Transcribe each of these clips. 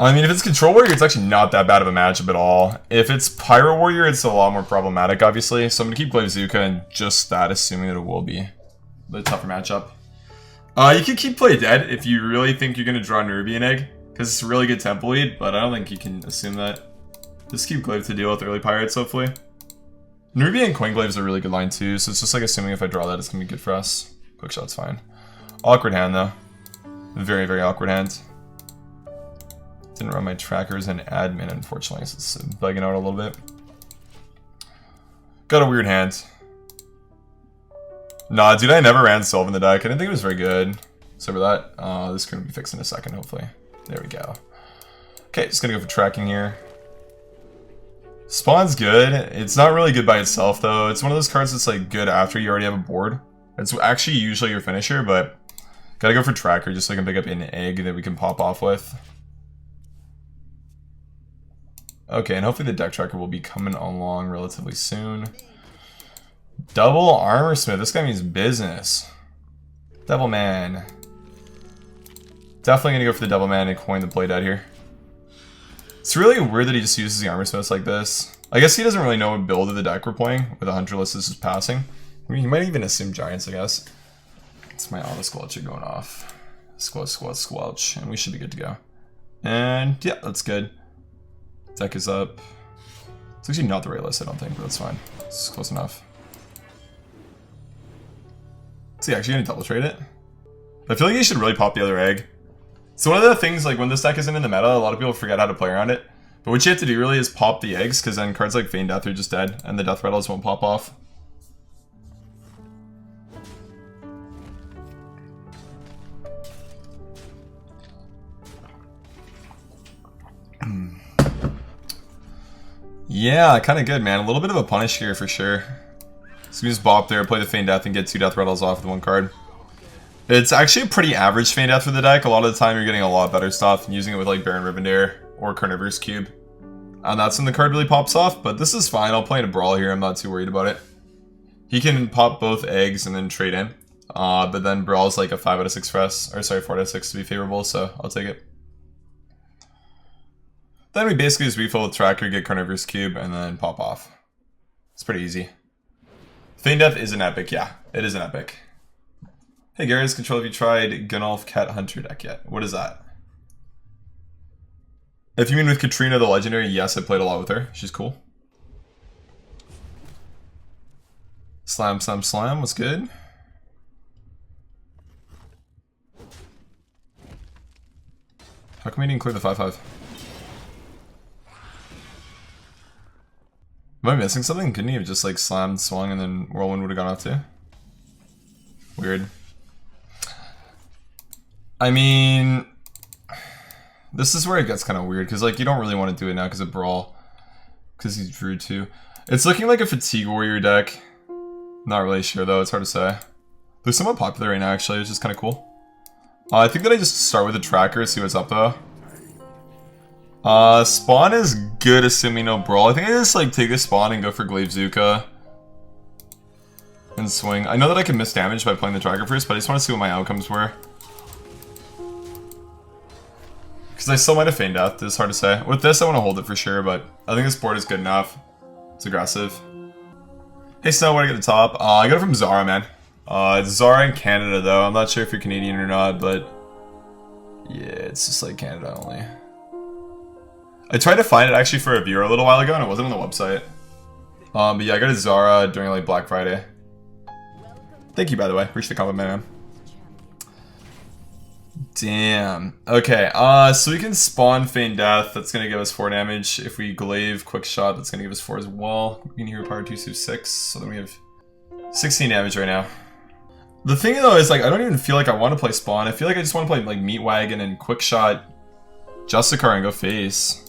I mean, if it's Control Warrior, it's actually not that bad of a matchup at all. If it's Pyro Warrior, it's a lot more problematic, obviously. So I'm going to keep Glaivezooka and just that, assuming that it will be the tougher matchup. You can keep Play Dead if you really think you're going to draw Nerubian Egg, because it's a really good temple lead, but I don't think you can assume that. Just keep Glaive to deal with early Pirates, hopefully. Nerubian and Coin Glaive is a really good line too, so it's just like assuming if I draw that, it's going to be good for us. Quick shot's fine. Awkward hand, though. Very, very awkward hand. Didn't run my trackers and admin, unfortunately, so it's bugging out a little bit. Got a weird hand. Nah, dude, I never ran Sylve in the deck. I didn't think it was very good. Sorry for that. This is going to be fixed in a second, hopefully. There we go. Okay, just going to go for tracking here. Spawn's good. It's not really good by itself, though. It's one of those cards that's like good after you already have a board. It's actually usually your finisher, but gotta go for tracker just so I can pick up an egg that we can pop off with. Okay, and hopefully the deck tracker will be coming along relatively soon. Double Armor Smith. This guy means business. Devil Man. Definitely gonna go for the Devil Man and coin the Play Dead here. It's really weird that he just uses the Armor Smiths like this. I guess he doesn't really know what build of the deck we're playing, with the Hunterless is just passing. I mean, he might even assume Giants, I guess. It's my auto squelcher going off. Squelch, and we should be good to go. And yeah, that's good. Deck is up. It's actually not the right list, I don't think, but that's fine. It's close enough. Is he actually gonna double trade it? I feel like he should really pop the other egg. So one of the things, like when this deck isn't in the meta, a lot of people forget how to play around it. But what you have to do really is pop the eggs, because then cards like Feign Death are just dead, and the Deathrattles won't pop off. Yeah, kind of good, man. A little bit of a punish here for sure. So we just bop there, play the Feign Death, and get 2 Deathrattles off with 1 card. It's actually a pretty average Feign Death for the deck. A lot of the time you're getting a lot better stuff and using it with like Baron Rivendare or Carnivorous Cube. And that's when the card really pops off, but this is fine. I'll play in a Brawl here. I'm not too worried about it. He can pop both eggs and then trade in. But then Brawl's like a 5 out of 6 for us. Or sorry, 4 out of 6 to be favorable, so I'll take it. Then we basically just refill with Tracker, get Carnivorous Cube, and then pop off. It's pretty easy. Feign Death is an epic, yeah. It is an epic. Hey Garrus, Control, have you tried Gunolf Cat Hunter deck yet? What is that? If you mean with Katrina the Legendary, yes, I played a lot with her. She's cool. Slam, slam, slam. What's good? How come we didn't clear the 5-5? Am I missing something? Couldn't he have just like slammed, swung, and then Whirlwind would have gone off too? Weird. I mean, this is where it gets kind of weird, because like you don't really want to do it now because of Brawl. Because he's Drew too. It's looking like a Fatigue Warrior deck. Not really sure though, it's hard to say. They're somewhat popular right now actually, which is kind of cool. I think that I just start with a tracker, see what's up though. Spawn is good assuming no Brawl. I think I just like take this spawn and go for Glaivezooka. And swing. I know that I can miss damage by playing the tracker first, but I just want to see what my outcomes were. Because I still might have Feign Death, it's hard to say. With this I want to hold it for sure, but I think this board is good enough. It's aggressive. Hey Snow, what do I get at the top? I got it from Zara, man. It's Zara in Canada though. I'm not sure if you're Canadian or not, but yeah, it's just like Canada only. I tried to find it actually for a viewer a little while ago and it wasn't on the website. But yeah, I got a Zara during like Black Friday. Thank you, by the way. Appreciate the compliment, man. Damn. Okay, so we can spawn Feign Death. That's going to give us 4 damage. If we glaive Quick Shot, that's going to give us 4 as well. We can hero power 2, so 6. So then we have 16 damage right now. The thing though is like I don't even feel like I want to play spawn. I feel like I just want to play like Meat Wagon and Quick Shot Justicar and go face.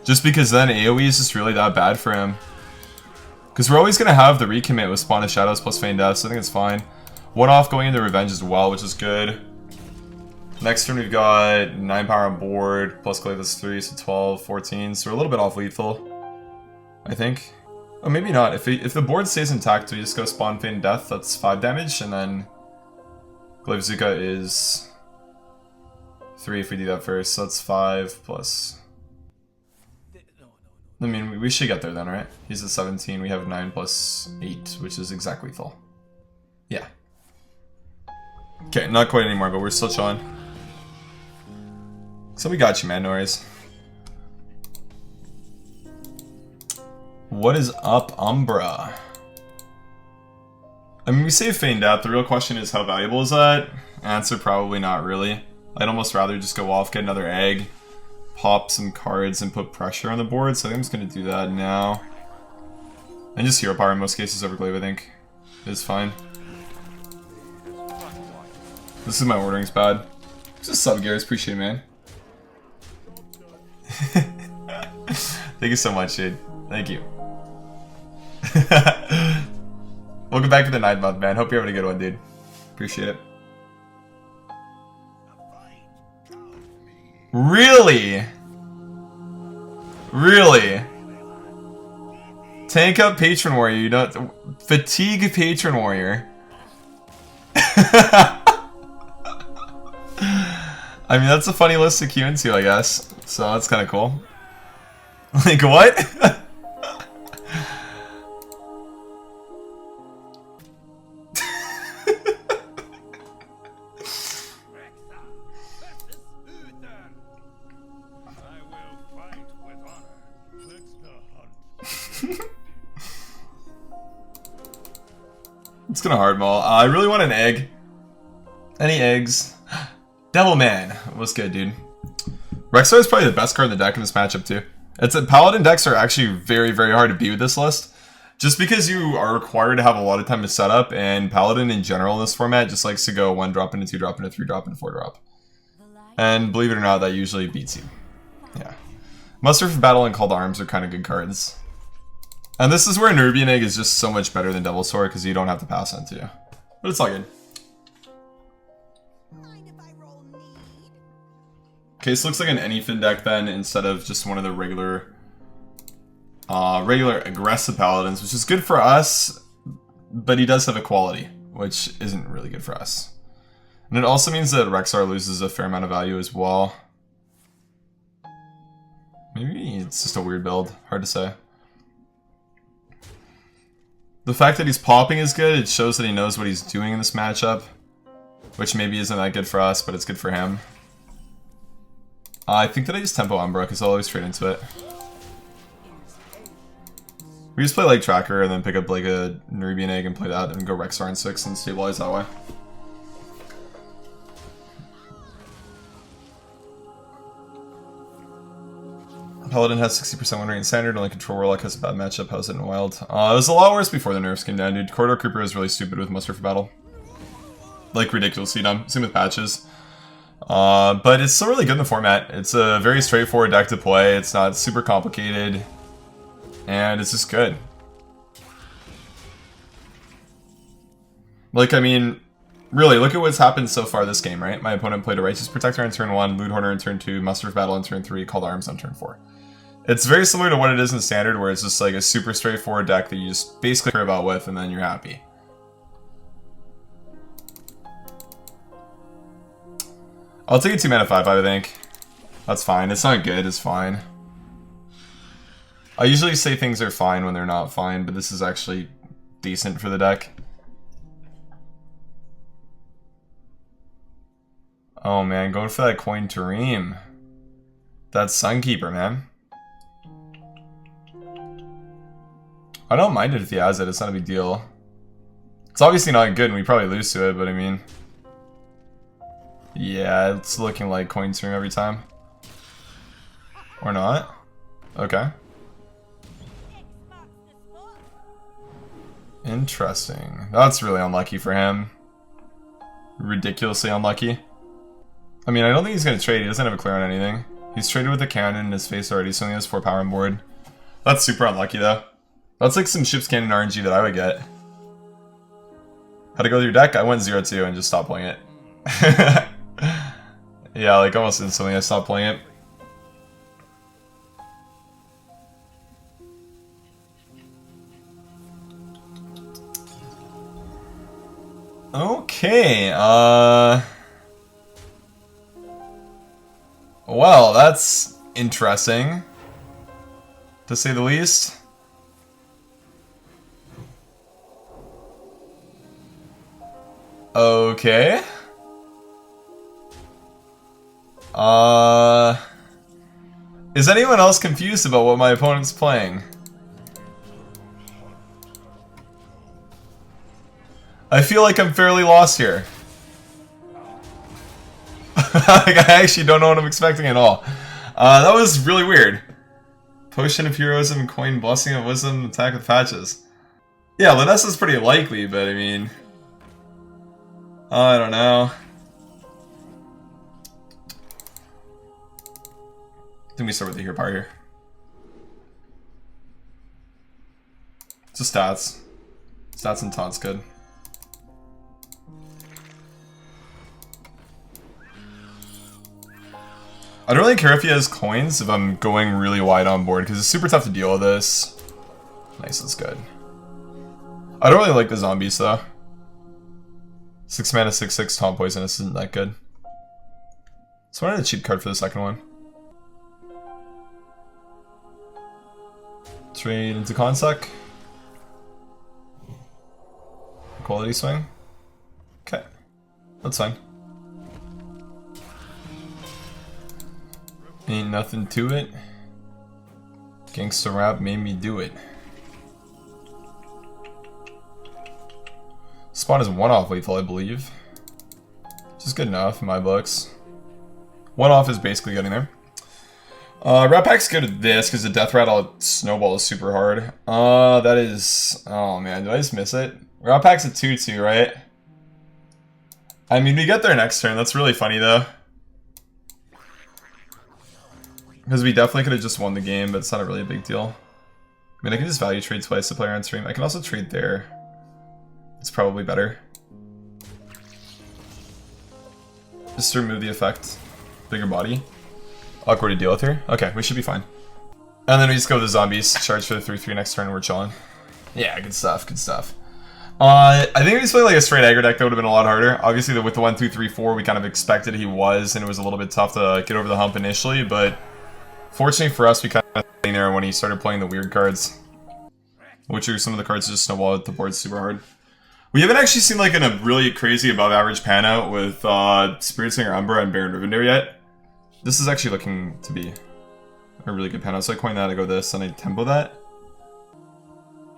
Just because then AoE is just really that bad for him. Because we're always going to have the recommit with Spawn of Shadows plus Feign Death, so I think it's fine. 1 off going into Revenge as well, which is good. Next turn we've got 9 power on board, plus Glaive is 3, so 12, 14. So we're a little bit off lethal, I think. Oh, maybe not. If the board stays intact, we just go Spawn Feign Death, that's 5 damage, and then Glaivezooka is 3 if we do that first, so that's 5 plus... I mean, we should get there then, right? He's at 17, we have 9 plus 8, which is exactly full. Yeah. Okay, not quite anymore, but we're still chilling. So we got you, man, no worries. What is up, Umbra? I mean, we save Feign Death. The real question is, how valuable is that? Answer, probably not really. I'd almost rather just go off, get another egg, pop some cards, and put pressure on the board. So I think I'm just going to do that now. And just hero power in most cases over glaive, I think, is fine. This is my ordering's bad. Just sub Gears, appreciate it, man. Thank you so much, dude. Thank you. Welcome back to the 9th month, man. Hope you're having a good one, dude. Appreciate it. Really? Really? Tank up Patron Warrior, you don't... Fatigue Patron Warrior. I mean, that's a funny list to queue into, I guess. So that's kind of cool. Like, what? It's gonna hard maul. I really want an egg. Any eggs? Devilman. What's good, dude? Rexar is probably the best card in the deck in this matchup, too. Paladin decks are actually very, very hard to beat with this list. Just because you are required to have a lot of time to set up, and Paladin in general in this format just likes to go 1 drop into 2 drop into 3 drop into 4 drop. And believe it or not, that usually beats you. Yeah. Muster for Battle and Call to Arms are kind of good cards. And this is where Nervian Egg is just so much better than Devil's Sword because you don't have to pass into you. But it's all good. Okay, so looks like an Anyfin deck then instead of just one of the regular aggressive paladins, which is good for us, but he does have equality, which isn't really good for us. And it also means that Rexar loses a fair amount of value as well. Maybe it's just a weird build, hard to say. The fact that he's popping is good. It shows that he knows what he's doing in this matchup, which maybe isn't that good for us, but it's good for him. I think that I just tempo Umbra because I'll always trade into it. We just play like Tracker and then pick up like a Nervian Egg and play that and go Rexar in 6 and stabilize that way. Paladin has 60% win rate in Standard, only Control Warlock has a bad matchup. How's it in Wild? It was a lot worse before the nerfs came down, dude. Corridor Creeper is really stupid with Muster for Battle. Like, ridiculously dumb. Same with patches. But it's still really good in the format. It's a very straightforward deck to play. It's not super complicated. And it's just good. Like, I mean, really, look at what's happened so far this game, right? My opponent played a Righteous Protector on turn 1, Loot Hoarder on turn 2, Muster for Battle on turn 3, Call to Arms on turn 4. It's very similar to what it is in Standard, where it's just like a super straightforward deck that you just basically care about with, and then you're happy. I'll take a 2 mana 5/5, I think. That's fine. It's not good, it's fine. I usually say things are fine when they're not fine, but this is actually decent for the deck. Oh man, going for that Coin Tareem. That's Sunkeeper, man. I don't mind it if he has it, it's not a big deal. It's obviously not good and we probably lose to it, but I mean... Yeah, it's looking like Coin Tareem every time. Or not? Okay. Interesting. That's really unlucky for him. Ridiculously unlucky. I mean, I don't think he's going to trade. He doesn't have a clear on anything. He's traded with a cannon in his face already, so he only has 4 power on board. That's super unlucky, though. That's like some Ship's Cannon RNG that I would get. How to go with your deck? I went 0-2 and just stopped playing it. Yeah, like almost instantly I stopped playing it. Okay, Well, that's interesting, to say the least. Okay. Is anyone else confused about what my opponent's playing? I feel like I'm fairly lost here. Like, I actually don't know what I'm expecting at all. That was really weird. Potion of Heroism, Coin, Blessing of Wisdom, Attack with Patches. Yeah, Linessa's pretty likely, but I mean... I don't know. I think we start with the hero power here. Just stats. Stats and taunt's good. I don't really care if he has coins if I'm going really wide on board, because it's super tough to deal with this. Nice, that's good. I don't really like the zombies though. 6 mana, 6/6 taunt poisonous isn't that good. So I wanted a cheap card for the second one. Trade into Consec. Quality swing. Okay, that's fine. Ain't nothing to it. Gangsta rap made me do it. Spawn is 1-off lethal, I believe. Which is good enough in my books. 1-off is basically getting there. Rat Pack's good at this because the Deathrattle snowball is super hard. That is... Oh man, did I just miss it? Rat Pack's a 2/2, right? I mean, we get there next turn. That's really funny though. Because we definitely could have just won the game, but it's not really a big deal. I mean, I can just value trade twice to player on stream. I can also trade there. It's probably better. Just to remove the effect. Bigger body. Awkward to deal with here. Okay, we should be fine. And then we just go with the zombies. Charge for the 3/3 next turn and we're chilling. Yeah, good stuff, good stuff. I think we just played like a straight aggro deck that would have been a lot harder. Obviously, with the 1, 2, 3, 4, we kind of expected he was, and it was a little bit tough to get over the hump initially, but fortunately for us, we kind of in there when he started playing the weird cards. Which are some of the cards that just snowball at the board super hard. We haven't actually seen like a really crazy above average pan out with Spirit Singer Umbra and Baron Rivendare yet. This is actually looking to be a really good pan out. So I coin that, I go this, and I tempo that.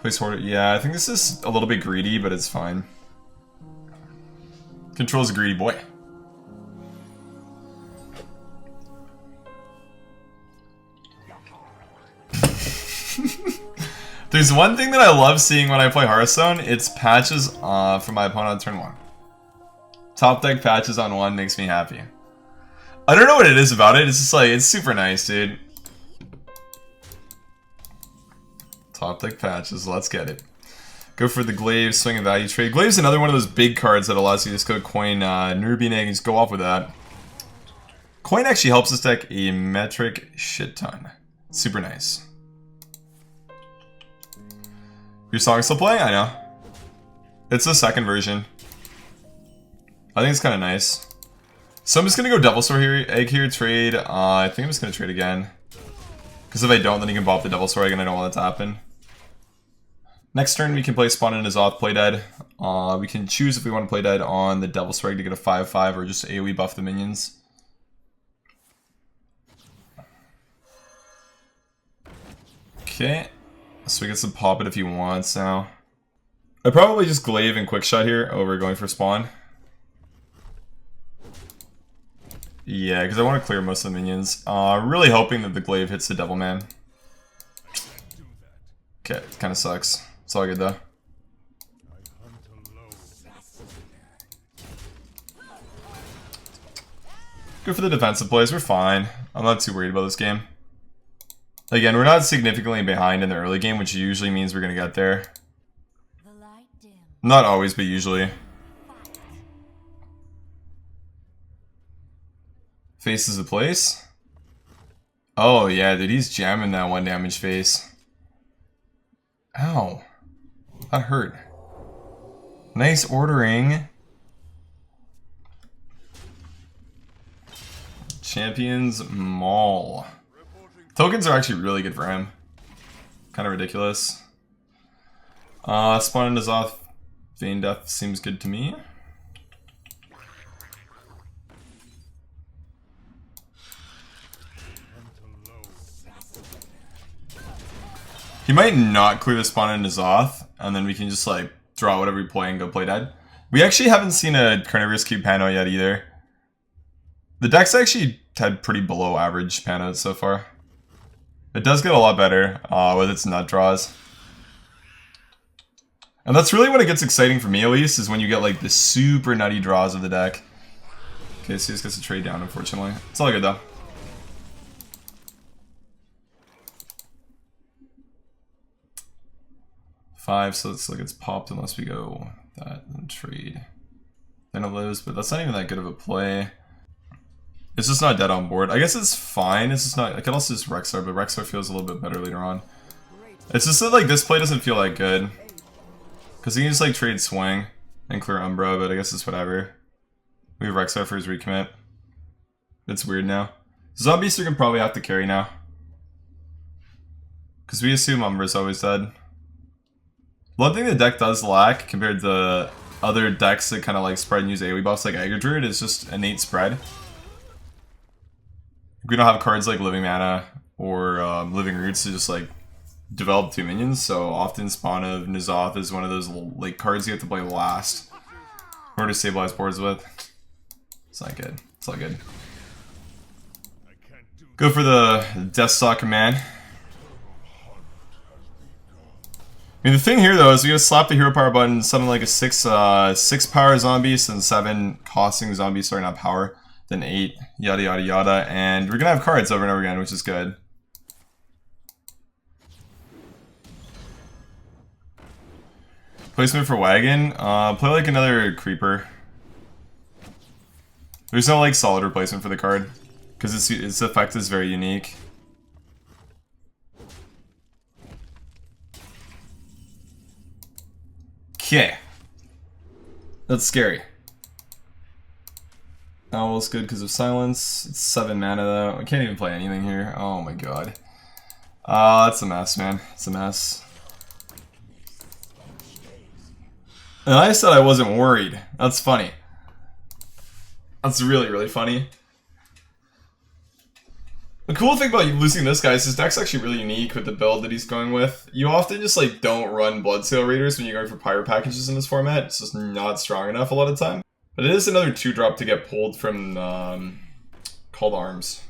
Place order. Yeah, I think this is a little bit greedy, but it's fine. Control's a greedy boy. There's one thing that I love seeing when I play Hearthstone, it's patches for my opponent on turn 1. Top deck patches on 1 makes me happy. I don't know what it is about it, it's just like, it's super nice, dude. Top deck patches, let's get it. Go for the Glaive, swing and value trade. Glaive's another one of those big cards that allows you to just go coin Nurbine and just go off with that. Coin actually helps this deck a metric shit ton. Super nice. Your song's still playing? I know. It's the second version. I think it's kind of nice. So I'm just going to go Devil's Sword here, Egg here, trade. I think I'm just going to trade again. Because if I don't, then he can bop the Devil's Sword Egg and I don't want that to happen. Next turn, we can play Spawn in his Oth, play dead. We can choose if we want to play dead on the Devil's Sword Egg to get a 5/5 or just AoE buff the minions. Okay. So we get some pop it if he wants now. I probably just Glaive and Quickshot here over going for Spawn. Yeah, because I want to clear most of the minions. Really hoping that the Glaive hits the Devilman. Okay, it kind of sucks. It's all good though. Good for the defensive plays, we're fine. I'm not too worried about this game. Again, we're not significantly behind in the early game, which usually means we're going to get there. Not always, but usually. Faces the place. Oh yeah, dude, he's jamming that 1 damage face. Ow. That hurt. Nice ordering. Champions Mall. Tokens are actually really good for him. Kind of ridiculous. Spawn in N'Zoth. Feign Death seems good to me. He might not clear the spawn in N'Zoth, and then we can just like draw whatever we play and go play dead. We actually haven't seen a Carnivorous Cube Pano yet either. The deck's actually had pretty below average Panos so far. It does get a lot better with its nut draws. And that's really when it gets exciting for me at least, is when you get like the super nutty draws of the deck. Okay, so he just gets to trade down unfortunately. It's all good though. Five, so it's like it's popped unless we go that and trade. Then it lives, but that's not even that good of a play. It's just not dead on board. I guess it's fine. It's just not. I could also just Rexar, but Rexar feels a little bit better later on. It's just that like this play doesn't feel that good. Because he can just like trade swing and clear Umbra, but I guess it's whatever. We have Rexar for his recommit. It's weird now. Zombies are gonna probably have to carry now. Because we assume Umbra's always dead. One thing the deck does lack compared to other decks that kind of like spread and use AoE buffs like Aggro Druid is just innate spread. We don't have cards like Living Mana or Living Roots to just like develop 2 minions, so often Spawn of N'Zoth is one of those like cards you have to play last in order to stabilize boards with. It's not good. It's all good. Go for the Death Stalker man. I mean, the thing here though is we gotta slap the hero power button, something like a 6 power zombies and 7 costing zombies starting out power, then 8, yada yada yada, and we're gonna have cards over and over again, which is good. Placement for Wagon, play like another Creeper. There's no like solid replacement for the card, because its effect is very unique. Okay. That's scary. Owl's good because of silence. It's 7 mana though. I can't even play anything here. Oh my god. That's a mess, man. It's a mess. And I said I wasn't worried. That's funny. That's really, really funny. The cool thing about losing this guy is his deck's actually really unique with the build that he's going with. You often just like don't run Bloodsail Raiders when you're going for Pyro packages in this format. It's just not strong enough a lot of the time. But it is another 2-drop to get pulled from Call to Arms.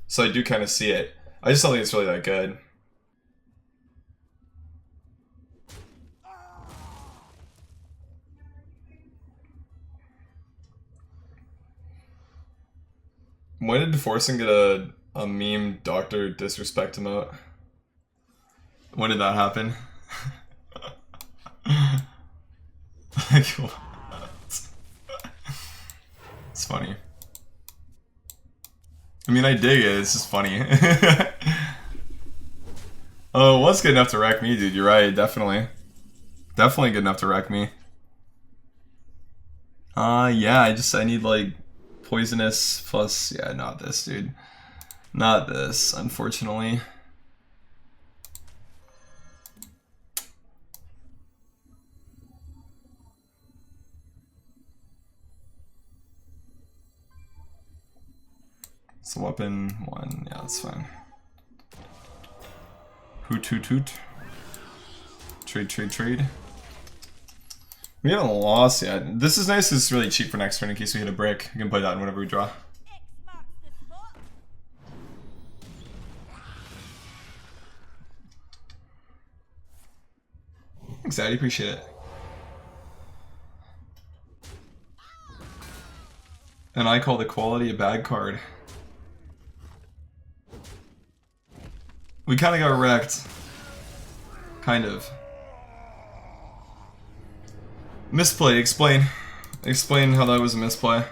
So I do kind of see it. I just don't think it's really that good. When did DeForcing get a meme Doctor Disrespect emote? When did that happen? Like, what? It's funny. I mean, I dig it, it's just funny. Oh, it was good enough to wreck me, dude, you're right, definitely. Definitely good enough to wreck me. Yeah, I need, like, poisonous plus, yeah, not this, dude. Not this, unfortunately. It's a weapon, 1, yeah, that's fine. Hoot hoot hoot. Trade, trade, trade. We haven't lost yet. This is nice, it's really cheap for next turn in case we hit a brick. We can play that whenever we draw. Thanks, Daddy, appreciate it. And I call the quality a bad card. We kinda got wrecked. Kind of. Misplay, explain. Explain how that was a misplay.